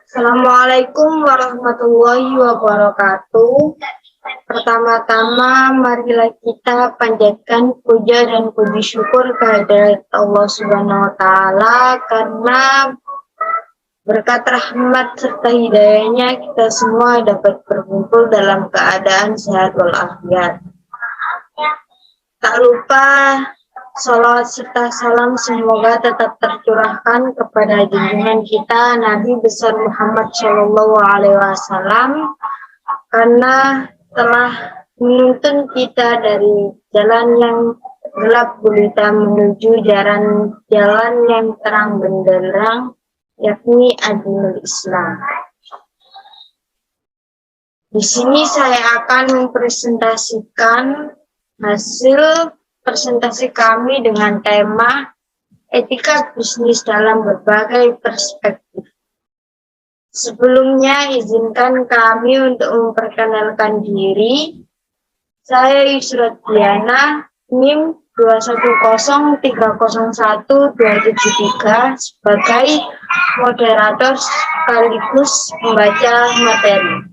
Assalamualaikum warahmatullahi wabarakatuh. Pertama-tama, marilah kita panjatkan puja dan puji syukur kehadirat Allah Subhanahu wa Ta'ala, karena berkat rahmat serta hidayahnya kita semua dapat berkumpul dalam keadaan sehat walafiat. Tak lupa salawat serta salam semoga tetap tercurahkan kepada junjungan kita Nabi besar Muhammad Shallallahu Alaihi Wasallam, karena telah menuntun kita dari jalan yang gelap gulita menuju jalan yang terang benderang, yakni agama Islam. Di sini saya akan mempresentasikan hasil presentasi kami dengan tema etika bisnis dalam berbagai perspektif. Sebelumnya, izinkan kami untuk memperkenalkan diri. Saya Yusrat Diana, NIM 210301273 sebagai moderator sekaligus membaca materi.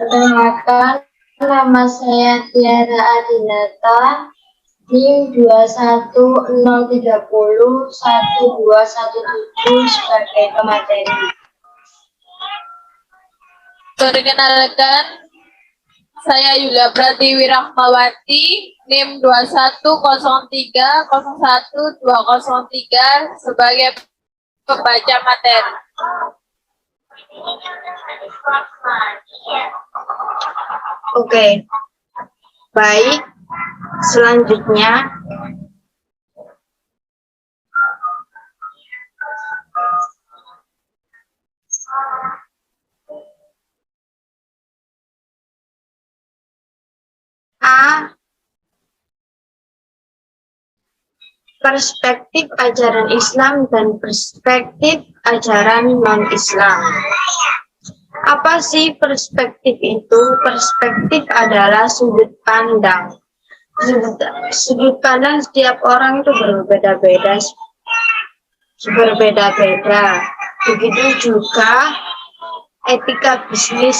Perkenalkan, nama saya Tiara Adinata, NIM 210301217 sebagai pemateri. Perkenalkan, saya Yulia Pratiwi Rahmawati, NIM 210301203 sebagai pembaca materi. Oke, baik. Selanjutnya, A. Perspektif ajaran Islam dan perspektif ajaran non-Islam. Apa sih perspektif itu? Perspektif adalah sudut pandang. Sudut pandang setiap orang itu berbeda-beda. Begitu juga etika bisnis.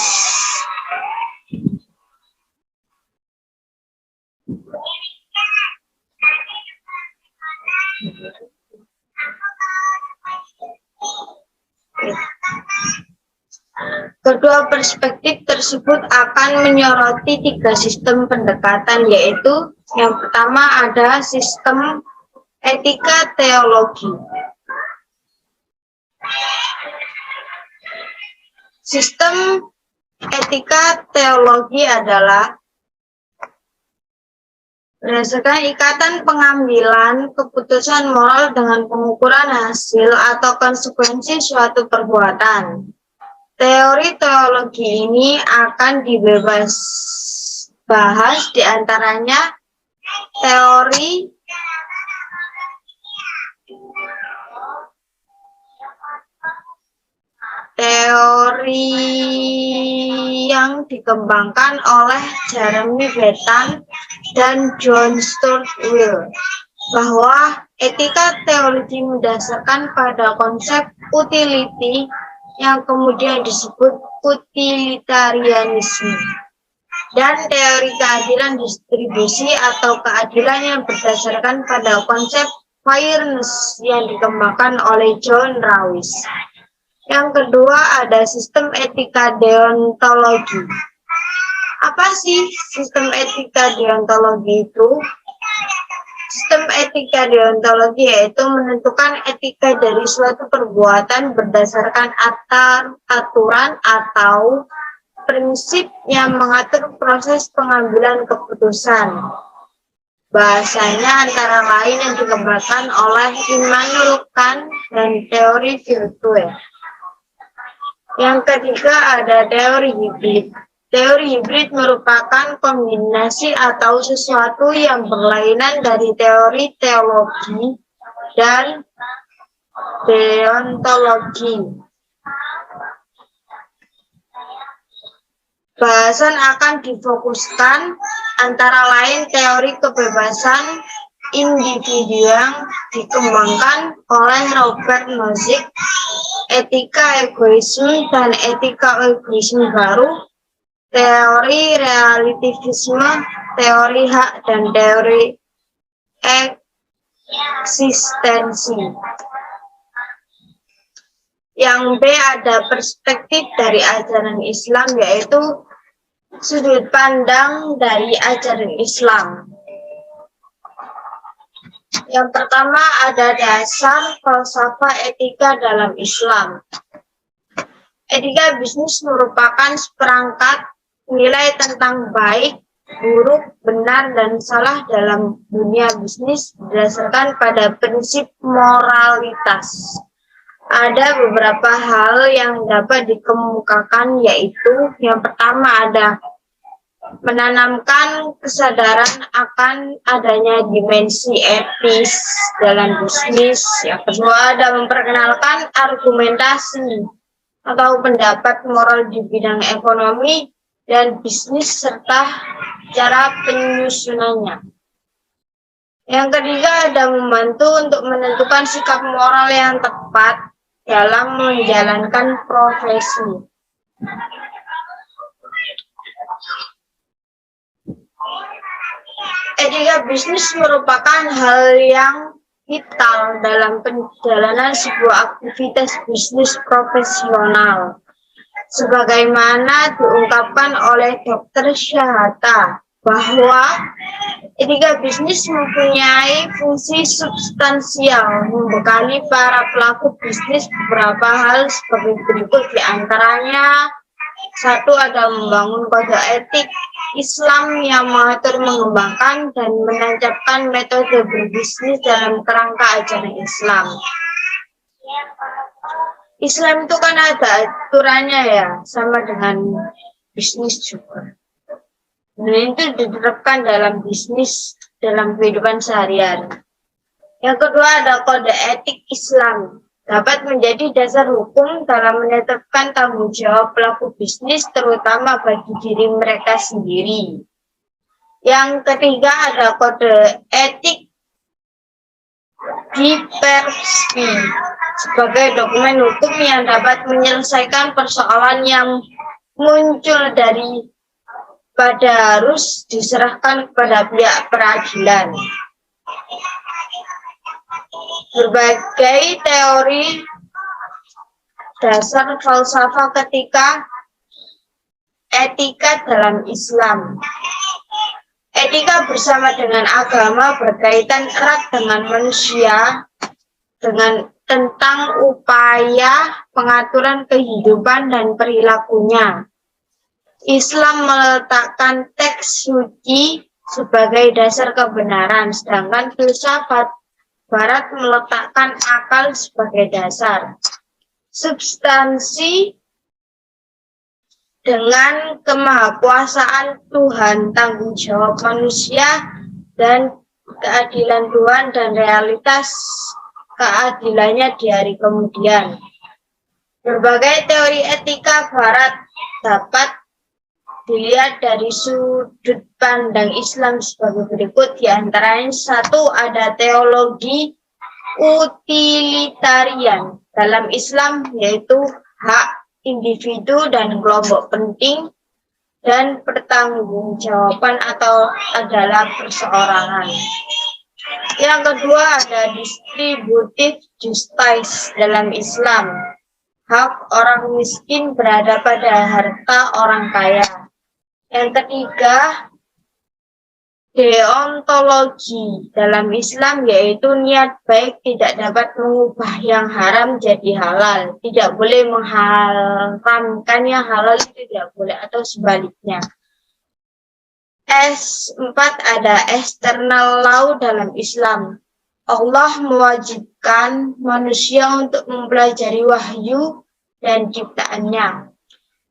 Kedua perspektif tersebut akan menyoroti 3 sistem pendekatan, yaitu yang pertama ada sistem etika teologi. Sistem etika teologi adalah berdasarkan ikatan pengambilan keputusan moral dengan pengukuran hasil atau konsekuensi suatu perbuatan. Teori teologi ini akan dibebas bahas diantaranya teori yang dikembangkan oleh Jeremy Bentham dan John Stuart Mill, bahwa etika teologi mendasarkan pada konsep utility yang kemudian disebut utilitarianisme, dan teori keadilan distribusi atau keadilan yang berdasarkan pada konsep fairness yang dikembangkan oleh John Rawls. Yang kedua ada sistem etika deontologi. Apa sih sistem etika deontologi itu? Sistem etika deontologi yaitu menentukan etika dari suatu perbuatan berdasarkan aturan atau prinsip yang mengatur proses pengambilan keputusan. Bahasanya antara lain yang dikembangkan oleh Immanuel Kant dan teori virtue. Yang ketiga ada teori hibrid. Teori hibrid merupakan kombinasi atau sesuatu yang berlainan dari teori teologi dan deontologi. Bahasan akan difokuskan antara lain teori kebebasan individu yang dikembangkan oleh Robert Nozick, etika egoisme dan etika egoisme baru, teori relativisme, teori hak, dan teori eksistensi. Yang B ada perspektif dari ajaran Islam, yaitu sudut pandang dari ajaran Islam. Yang pertama ada dasar falsafah etika dalam Islam. Etika bisnis merupakan seperangkat nilai tentang baik, buruk, benar, dan salah dalam dunia bisnis berdasarkan pada prinsip moralitas. Ada beberapa hal yang dapat dikemukakan, yaitu yang pertama ada menanamkan kesadaran akan adanya dimensi etis dalam bisnis. Yang kedua ada memperkenalkan argumentasi atau pendapat moral di bidang ekonomi dan bisnis serta cara penyusunannya. Yang ketiga ada membantu untuk menentukan sikap moral yang tepat dalam menjalankan profesi. Etika bisnis merupakan hal yang vital dalam perjalanan sebuah aktivitas bisnis profesional. Sebagaimana diungkapkan oleh Dr. Syahata, bahwa etika bisnis mempunyai fungsi substansial membekali para pelaku bisnis beberapa hal sebagai berikut, diantaranya: satu ada membangun kode etik Islam yang mengatur, mengembangkan, dan menancapkan metode berbisnis dalam kerangka ajaran Islam. Islam itu kan ada aturannya ya, sama dengan bisnis juga. Dan itu diterapkan dalam bisnis, dalam kehidupan sehari-hari. Yang kedua ada kode etik Islam. Dapat menjadi dasar hukum dalam menetapkan tanggung jawab pelaku bisnis, terutama bagi diri mereka sendiri. Yang ketiga ada kode etik Perspi, sebagai dokumen hukum yang dapat menyelesaikan persoalan yang muncul pada harus diserahkan kepada pihak peradilan. Berbagai teori dasar falsafah etika dalam Islam. Etika bersama dengan agama berkaitan erat dengan manusia, tentang upaya pengaturan kehidupan dan perilakunya. Islam meletakkan teks suci sebagai dasar kebenaran, sedangkan filsafat Barat meletakkan akal sebagai dasar. Substansi dengan kemahakuasaan Tuhan, tanggung jawab manusia, dan keadilan Tuhan, dan realitas keadilannya di hari kemudian. Berbagai teori etika Barat dapat dilihat dari sudut pandang Islam sebagai berikut, diantaranya: satu ada teologi utilitarian dalam Islam, yaitu hak individu dan kelompok penting, dan pertanggungjawaban atau adalah perseorangan. Yang kedua ada distributive justice dalam Islam, hak orang miskin berada pada harta orang kaya. Yang ketiga, deontologi dalam Islam, yaitu niat baik tidak dapat mengubah yang haram jadi halal, tidak boleh mengharamkan yang halal tidak boleh, atau sebaliknya. S4 ada external law dalam Islam. Allah mewajibkan manusia untuk mempelajari wahyu dan ciptaannya.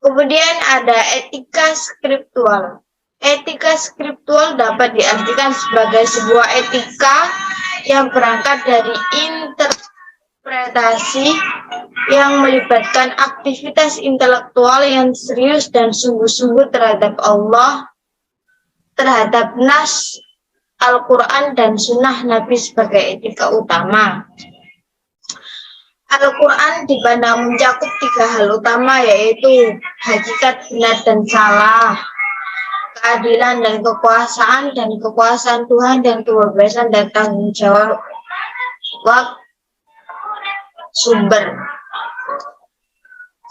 Kemudian ada etika skriptual. Etika skriptual dapat diartikan sebagai sebuah etika yang berangkat dari interpretasi yang melibatkan aktivitas intelektual yang serius dan sungguh-sungguh terhadap Allah, terhadap nas Al-Quran dan sunnah Nabi sebagai etika utama. Al-Quran dipandang mencakup 3 hal utama, yaitu hakikat benar dan salah, keadilan dan kekuasaan Tuhan, dan kebebasan dan tanggung jawab sumber.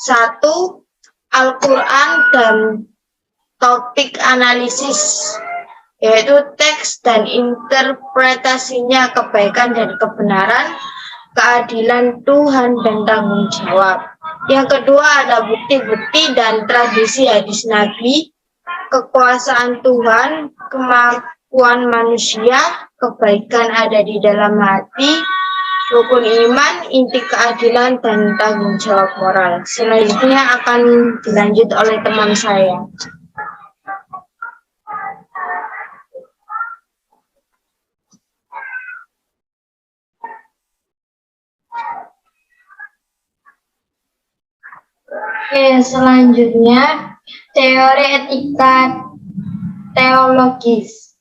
1. Al-Quran dan topik analisis, yaitu teks dan interpretasinya, kebaikan dan kebenaran, keadilan Tuhan dan tanggung jawab. Yang kedua ada bukti-bukti dan tradisi hadis Nabi, kekuasaan Tuhan, kemampuan manusia, kebaikan ada di dalam hati, rukun iman, inti keadilan dan tanggung jawab moral. Selanjutnya akan dilanjut oleh teman saya. Oke, selanjutnya teori etika teologis.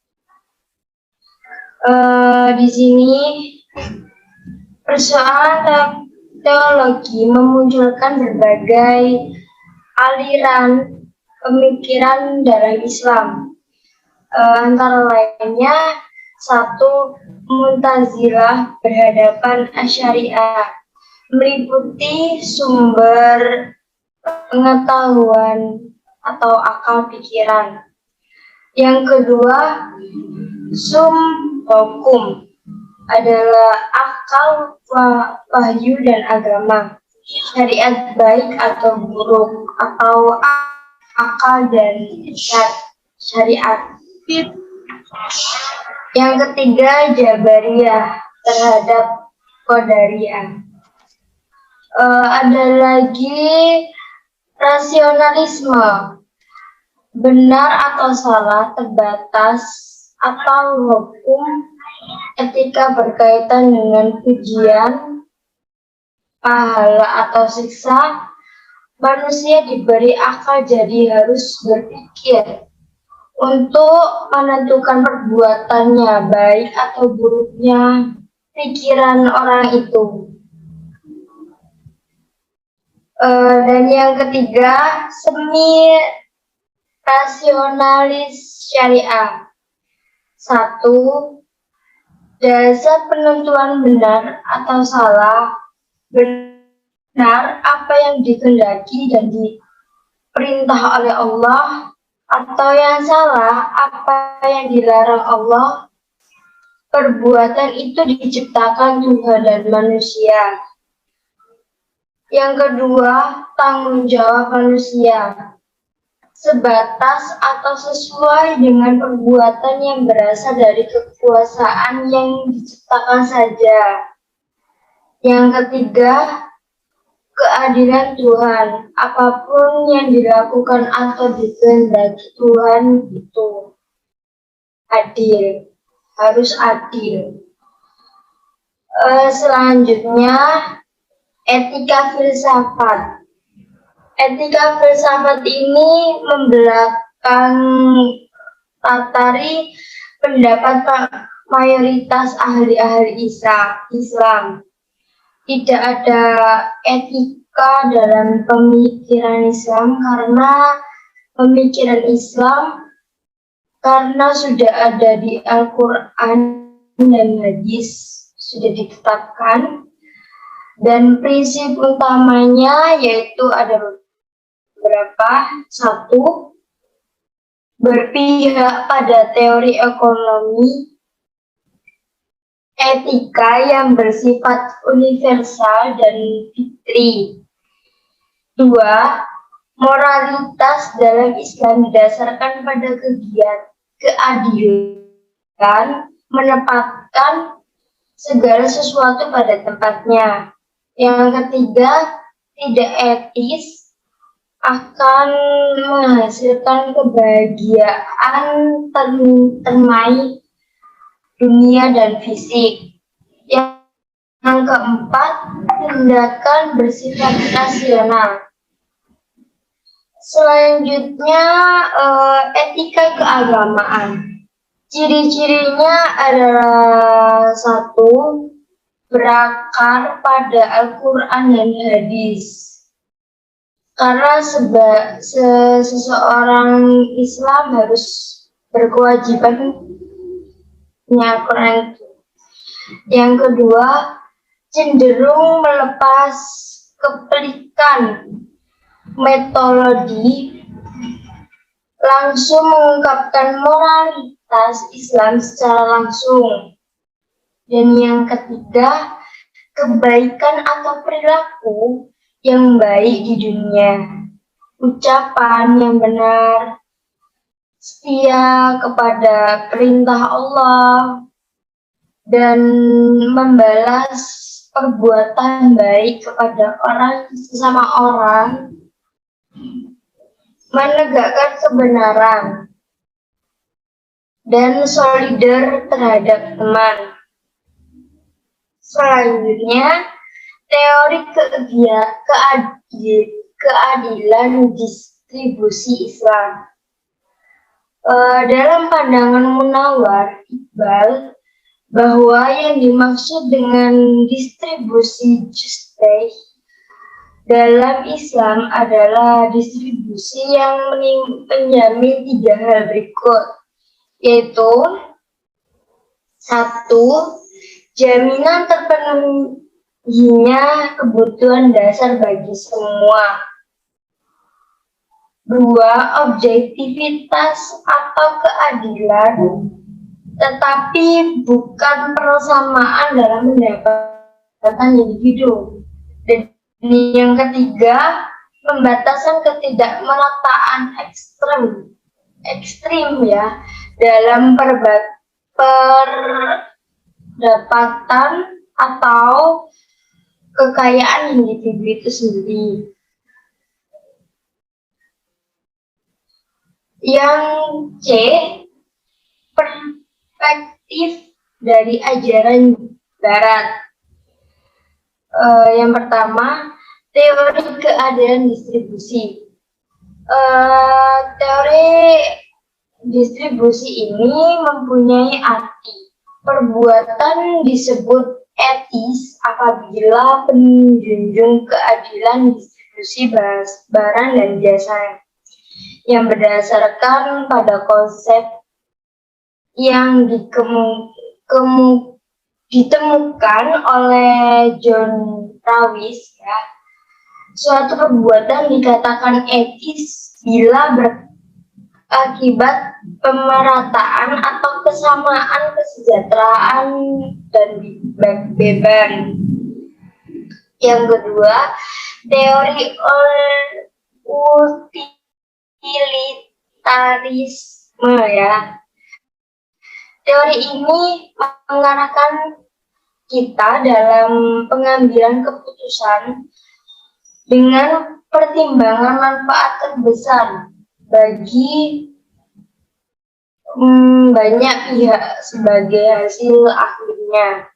Di sini persoalan teologi memunculkan berbagai aliran pemikiran dalam Islam. Antara lainnya 1. Mu'tazilah berhadapan Asy'ariyah, meliputi sumber pengetahuan atau akal pikiran. Yang kedua, sum hukum adalah akal, wahyu dan agama, syariat baik atau buruk, atau akal dan syariat. Yang ketiga, Jabariyah terhadap Qadariyah. Ada lagi rasionalisme, benar atau salah, terbatas atau hukum, etika berkaitan dengan pujian, pahala atau siksa. Manusia diberi akal jadi harus berpikir untuk menentukan perbuatannya, baik atau buruknya pikiran orang itu. Dan yang ketiga, semi rasionalis syariah. 1. Dasar penentuan benar atau salah. Benar apa yang dikehendaki dan diperintah oleh Allah, atau yang salah apa yang dilarang Allah. Perbuatan itu diciptakan Tuhan dan manusia. Yang kedua, tanggung jawab manusia, sebatas atau sesuai dengan perbuatan yang berasal dari kekuasaan yang diciptakan saja. Yang ketiga, keadilan Tuhan, apapun yang dilakukan atau dikehendaki Tuhan itu adil, harus adil. Selanjutnya, etika filsafat. Etika filsafat ini membelakang tatari pendapat mayoritas ahli-ahli Islam. Tidak ada etika dalam pemikiran Islam karena sudah ada di Al-Quran dan hadis, sudah ditetapkan. Dan prinsip utamanya yaitu ada beberapa. 1. Berpihak pada teori ekonomi etika yang bersifat universal dan fitri. 2. Moralitas dalam Islam didasarkan pada keadilan, menempatkan segala sesuatu pada tempatnya. Yang ketiga, tidak etis, akan menghasilkan kebahagiaan termai dunia dan fisik. Yang Yang keempat, tindakan bersifat rasional. Selanjutnya, etika keagamaan. Ciri-cirinya adalah satu, berakar pada Al-Quran dan hadis. Karena seseorang Islam harus berkewajiban Al-Quran itu. Yang kedua, cenderung melepas kepelikan metodologi, langsung mengungkapkan moralitas Islam secara langsung. Dan yang ketiga, kebaikan atau perilaku yang baik di dunia, ucapan yang benar, setia kepada perintah Allah, dan membalas perbuatan baik kepada sesama orang, menegakkan kebenaran, dan solidar terhadap teman. Selanjutnya, teori keadilan distribusi Islam. Dalam pandangan Munawar Iqbal, bahwa yang dimaksud dengan distribusi justice dalam Islam adalah distribusi yang menjamin 3 hal berikut, yaitu 1. Jaminan terpenuhinya kebutuhan dasar bagi semua. 2. Objektivitas atau keadilan, tetapi bukan persamaan dalam pendapatan individu. Dan yang ketiga, pembatasan ketidakmerataan ekstrim ya dalam pendapatan atau kekayaan individu itu sendiri. Yang C, perspektif dari ajaran Barat. Yang pertama, teori keadilan distribusi. Teori distribusi ini mempunyai arti. Perbuatan disebut etis apabila menjunjung keadilan distribusi barang dan jasa yang berdasarkan pada konsep yang ditemukan oleh John Rawls ya. Suatu perbuatan dikatakan etis bila berakibat pemerataan atau kesamaan kesejahteraan dan beban. Yang kedua, teori utilitarisme ya. Teori ini mengarahkan kita dalam pengambilan keputusan dengan pertimbangan manfaat terbesar bagi banyak pihak sebagai hasil akhirnya.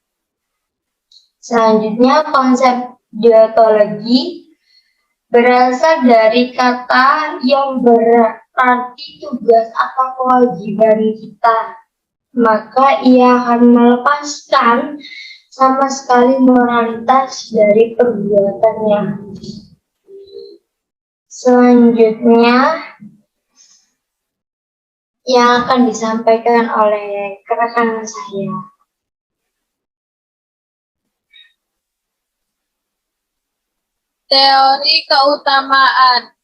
Selanjutnya, konsep deontologi berasal dari kata yang berarti tugas atau kewajiban kita. Maka ia akan melepaskan sama sekali moralitas dari perbuatannya. Selanjutnya yang akan disampaikan oleh rekan saya. Teori keutamaan.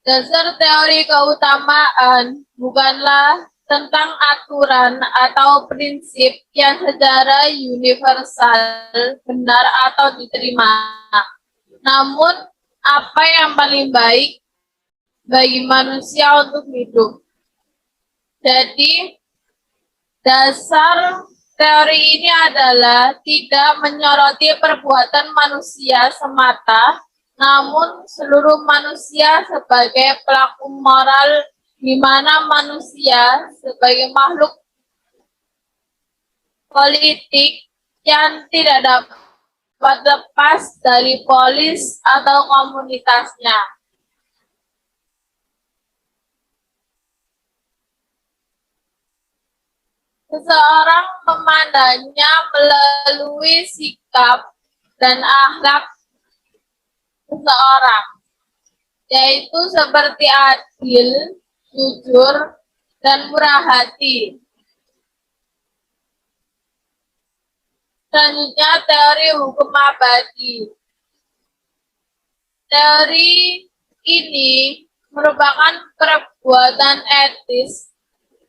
Dasar teori keutamaan bukanlah tentang aturan atau prinsip yang secara universal benar atau diterima. Namun, apa yang paling baik bagi manusia untuk hidup. Jadi, dasar teori ini adalah tidak menyoroti perbuatan manusia semata, namun seluruh manusia sebagai pelaku moral, di mana manusia sebagai makhluk politik yang tidak dapat dapat lepas dari polis atau komunitasnya. Seseorang memandangnya melalui sikap dan akhlak seseorang, yaitu seperti adil, jujur, dan murah hati. Selanjutnya, teori hukum abadi. Teori ini merupakan perbuatan etis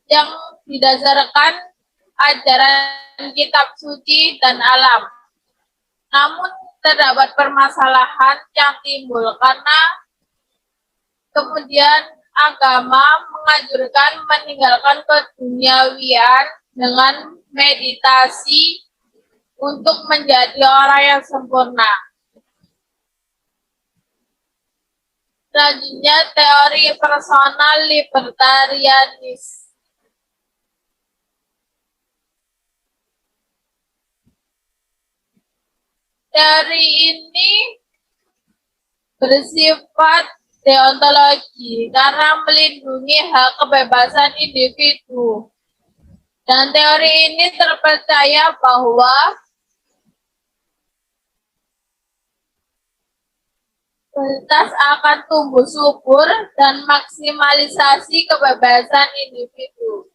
yang didasarkan ajaran kitab suci dan alam. Namun, terdapat permasalahan yang timbul karena kemudian agama menganjurkan meninggalkan keduniawian dengan meditasi untuk menjadi orang yang sempurna. Selanjutnya, teori personal libertarianis. Teori ini bersifat deontologi karena melindungi hak kebebasan individu. Dan teori ini terpercaya bahwa kualitas akan tumbuh subur dan maksimalisasi kebebasan individu.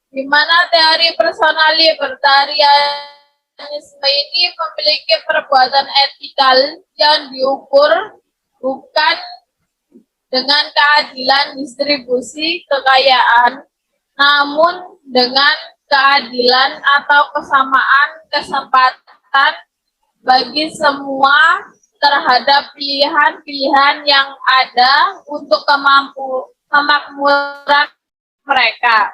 Di mana teori personal libertarianisme ini memiliki perbuatan etikal yang diukur bukan dengan keadilan distribusi kekayaan, namun dengan keadilan atau kesamaan kesempatan bagi semua terhadap pilihan-pilihan yang ada untuk kemakmuran mereka.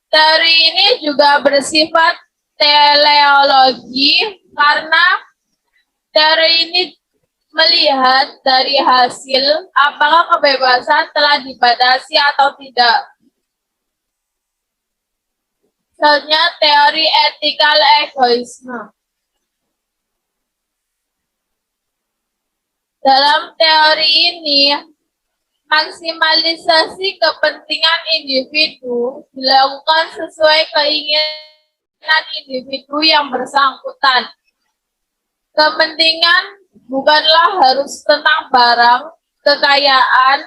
Teori ini juga bersifat teleologi karena teori ini melihat dari hasil apakah kebebasan telah dibatasi atau tidak. Selanjutnya, teori etikal egoisme. Dalam teori ini, maksimalisasi kepentingan individu dilakukan sesuai keinginan individu yang bersangkutan. Kepentingan bukanlah harus tentang barang, kekayaan.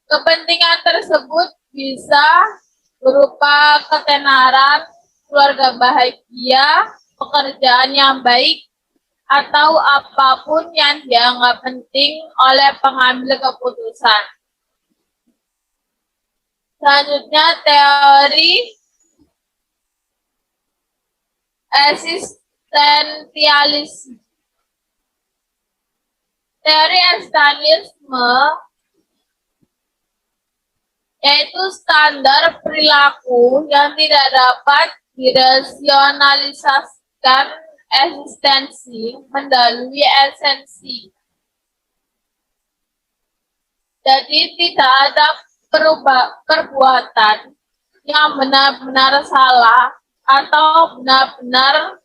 Kepentingan tersebut bisa berupa ketenaran, keluarga bahagia, pekerjaan yang baik, atau apapun yang dianggap penting oleh pengambil keputusan. Selanjutnya, teori eksistensialisme. Teori eksistensialisme yaitu standar perilaku yang tidak dapat dirasionalisasikan eksistensi mendalui esensi. Jadi tidak ada perbuatan yang benar-benar salah atau benar-benar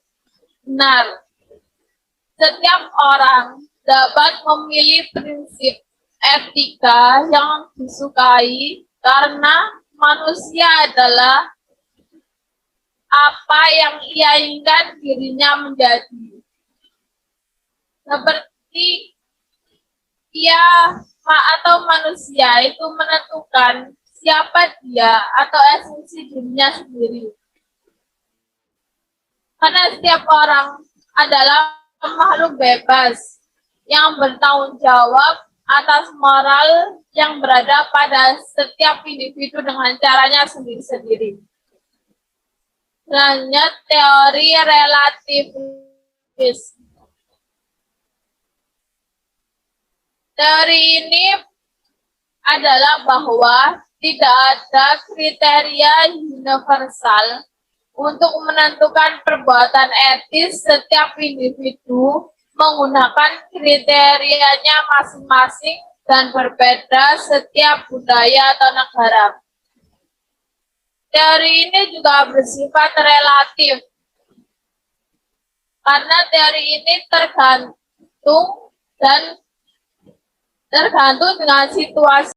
benar. Setiap orang dapat memilih prinsip etika yang disukai karena manusia adalah apa yang ia inginkan dirinya menjadi. Seperti ia atau manusia itu menentukan siapa dia atau esensi dirinya sendiri. Karena setiap orang adalah makhluk bebas yang bertanggung jawab atas moral yang berada pada setiap individu dengan caranya sendiri-sendiri. Selanjutnya, teori relativisme. Teori ini adalah bahwa tidak ada kriteria universal untuk menentukan perbuatan etis. Setiap individu menggunakan kriterianya masing-masing dan berbeda setiap budaya atau negara. Teori ini juga bersifat relatif, karena teori ini tergantung dengan situasi